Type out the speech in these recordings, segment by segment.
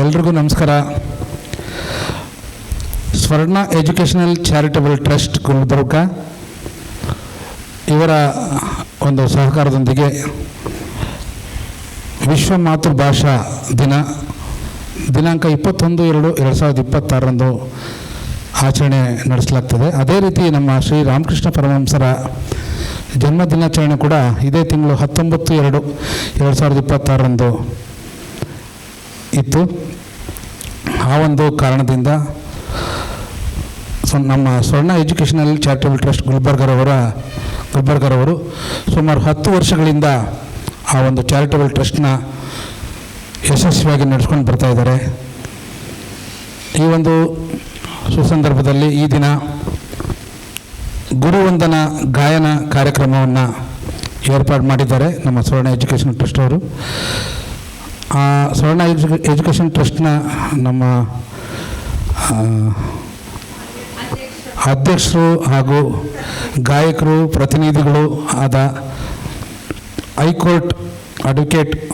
ಎಲ್ರಿಗೂ ನಮಸ್ಕಾರ. ಸ್ವರ್ಣ ಎಜುಕೇಷನಲ್ ಚಾರಿಟಬಲ್ ಟ್ರಸ್ಟ್ ಗುಲ್ಬರ್ಗ ಇವರ ಒಂದು ಸಹಕಾರದೊಂದಿಗೆ ವಿಶ್ವ ಮಾತೃಭಾಷಾ ದಿನಾಂಕ 21/2/2026 ಆಚರಣೆ ನಡೆಸಲಾಗ್ತದೆ. ಅದೇ ರೀತಿ ನಮ್ಮ ಶ್ರೀ ರಾಮಕೃಷ್ಣ ಪರಮಹಂಸರ ಜನ್ಮ ದಿನಾಚರಣೆ ಕೂಡ ಇದೇ ತಿಂಗಳು 19/2/2026 ಇತ್ತು. ಆ ಒಂದು ಕಾರಣದಿಂದ ನಮ್ಮ ಸ್ವರ್ಣ ಎಜುಕೇಷನಲ್ ಚಾರಿಟಬಲ್ ಟ್ರಸ್ಟ್ ಗುಲ್ಬರ್ಗರವರು ಸುಮಾರು 10 ವರ್ಷಗಳಿಂದ ಆ ಒಂದು ಚಾರಿಟಬಲ್ ಟ್ರಸ್ಟ್ನ ಯಶಸ್ವಿಯಾಗಿ ನಡೆಸ್ಕೊಂಡು ಬರ್ತಾ ಇದ್ದಾರೆ. ಈ ಒಂದು ಸುಸಂದರ್ಭದಲ್ಲಿ ಈ ದಿನ ಗುರುವಂದನಾ ಗಾಯನ ಕಾರ್ಯಕ್ರಮವನ್ನು ಏರ್ಪಾಡು ಮಾಡಿದ್ದಾರೆ ನಮ್ಮ ಸ್ವರ್ಣ ಎಜುಕೇಷನ್ ಟ್ರಸ್ಟ್ ಅವರು. ಆ ಸ್ವರ್ಣ ಎಜುಕೇಷನ್ ಟ್ರಸ್ಟ್ನ ನಮ್ಮ ಅಧ್ಯಕ್ಷರು ಹಾಗೂ ಗಾಯಕರು ಪ್ರತಿನಿಧಿಗಳು ಆದ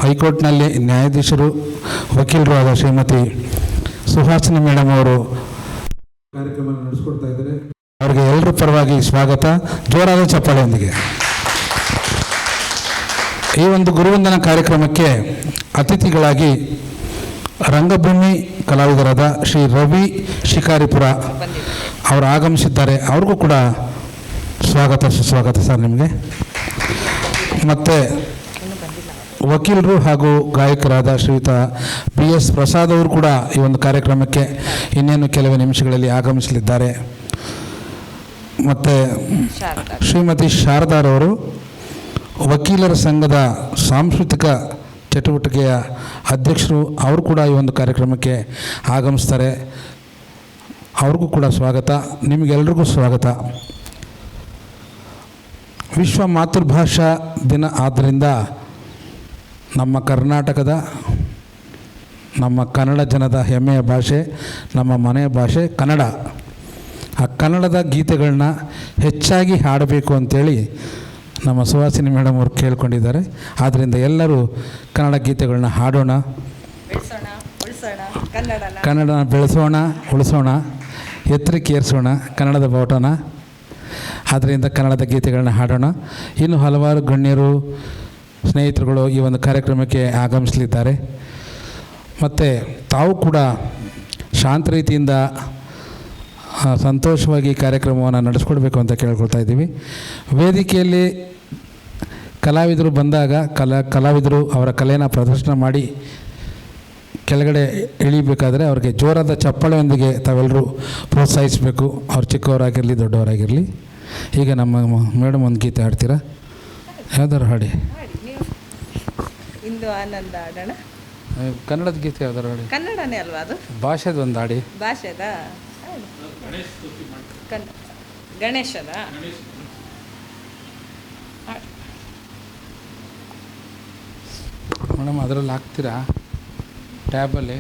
ಹೈಕೋರ್ಟ್ನಲ್ಲಿ ನ್ಯಾಯಾಧೀಶರು ವಕೀಲರು ಆದ ಶ್ರೀಮತಿ ಸುಹಾಸಿನಿ ಮೇಡಮ್ ಅವರು ಕಾರ್ಯಕ್ರಮ ನಡೆಸ್ಕೊಡ್ತಾ ಇದ್ದಾರೆ. ಅವರಿಗೆ ಎಲ್ಲರ ಪರವಾಗಿ ಸ್ವಾಗತ, ಜೋರಾದ ಚಪ್ಪಾಳೆಯೊಂದಿಗೆ. ಈ ಒಂದು ಗುರುವಂದನಾ ಕಾರ್ಯಕ್ರಮಕ್ಕೆ ಅತಿಥಿಗಳಾಗಿ ರಂಗಭೂಮಿ ಕಲಾವಿದರಾದ ಶ್ರೀ ರವಿ ಶಿಕಾರಿಪುರ ಅವರು ಆಗಮಿಸಿದ್ದಾರೆ. ಅವ್ರಿಗೂ ಕೂಡ ಸುಸ್ವಾಗತ ಸರ್ ನಿಮಗೆ. ಮತ್ತು ವಕೀಲರು ಹಾಗೂ ಗಾಯಕರಾದ ಶ್ರೀಯುತ BS ಪ್ರಸಾದ್ ಅವರು ಕೂಡ ಈ ಒಂದು ಕಾರ್ಯಕ್ರಮಕ್ಕೆ ಇನ್ನೇನು ಕೆಲವೇ ನಿಮಿಷಗಳಲ್ಲಿ ಆಗಮಿಸಲಿದ್ದಾರೆ. ಮತ್ತು ಶ್ರೀಮತಿ ಶಾರದಾರವರು ವಕೀಲರ ಸಂಘದ ಸಾಂಸ್ಕೃತಿಕ ಚಟುವಟಿಕೆಯ ಅಧ್ಯಕ್ಷರು, ಅವರು ಕೂಡ ಈ ಒಂದು ಕಾರ್ಯಕ್ರಮಕ್ಕೆ ಆಗಮಿಸ್ತಾರೆ. ಅವ್ರಿಗೂ ಕೂಡ ಸ್ವಾಗತ. ನಿಮಗೆಲ್ರಿಗೂ ಸ್ವಾಗತ. ವಿಶ್ವ ಮಾತೃಭಾಷಾ ದಿನ ಆದ್ದರಿಂದ ನಮ್ಮ ಕರ್ನಾಟಕದ ನಮ್ಮ ಕನ್ನಡ ಜನದ ಹೆಮ್ಮೆಯ ಭಾಷೆ, ನಮ್ಮ ಮನೆಯ ಭಾಷೆ ಕನ್ನಡ. ಆ ಕನ್ನಡದ ಗೀತೆಗಳನ್ನ ಹೆಚ್ಚಾಗಿ ಹಾಡಬೇಕು ಅಂಥೇಳಿ ನಮ್ಮ ಸುಹಾಸಿನಿ ಮೇಡಮ್ ಅವರು ಕೇಳ್ಕೊಂಡಿದ್ದಾರೆ. ಆದ್ದರಿಂದ ಎಲ್ಲರೂ ಕನ್ನಡ ಗೀತೆಗಳನ್ನ ಹಾಡೋಣ, ಕನ್ನಡನ ಬೆಳೆಸೋಣ, ಉಳಿಸೋಣ, ಎತ್ತರಕ್ಕೆ ಏರಿಸೋಣ ಕನ್ನಡದ ಬಾವುಟನ. ಆದ್ದರಿಂದ ಕನ್ನಡದ ಗೀತೆಗಳನ್ನ ಹಾಡೋಣ. ಇನ್ನು ಹಲವಾರು ಗಣ್ಯರು ಸ್ನೇಹಿತರುಗಳು ಈ ಒಂದು ಕಾರ್ಯಕ್ರಮಕ್ಕೆ ಆಗಮಿಸಲಿದ್ದಾರೆ. ಮತ್ತು ತಾವು ಕೂಡ ಶಾಂತ ರೀತಿಯಿಂದ ಸಂತೋಷವಾಗಿ ಕಾರ್ಯಕ್ರಮವನ್ನು ನಡೆಸ್ಕೊಡ್ಬೇಕು ಅಂತ ಕೇಳ್ಕೊಳ್ತಾ ಇದ್ದೀವಿ. ವೇದಿಕೆಯಲ್ಲಿ ಕಲಾವಿದರು ಬಂದಾಗ ಕಲಾವಿದರು ಅವರ ಕಲೆಯನ್ನು ಪ್ರದರ್ಶನ ಮಾಡಿ ಕೆಳಗಡೆ ಇಳಿಬೇಕಾದರೆ ಅವ್ರಿಗೆ ಜೋರಾದ ಚಪ್ಪಾಳೆಯೊಂದಿಗೆ ತಾವೆಲ್ಲರೂ ಪ್ರೋತ್ಸಾಹಿಸಬೇಕು, ಅವ್ರು ಚಿಕ್ಕವರಾಗಿರಲಿ ದೊಡ್ಡವರಾಗಿರಲಿ. ಈಗ ನಮ್ಮ ಮೇಡಮ್ ಒಂದು ಗೀತೆ ಹಾಡ್ತೀರಾ? ಯಾವ್ದಾರು ಹಾಡಿ. ಆನಂದ ಹಾಡೋಣ. ಕನ್ನಡದ ಗೀತೆ ಯಾವ್ದಾರು ಹಾಡಿ. ಕನ್ನಡನೇ ಅಲ್ವಾ ಅದು? ಭಾಷೆದ ಒಂದು ಹಾಡಿ. ಭಾಷೆದ ಗಣೇಶದ ಮೇಡಮ್ ಅದರಲ್ಲಿ ಹಾಕ್ತೀರಾ ಟ್ಯಾಬಲ್ಲಿ?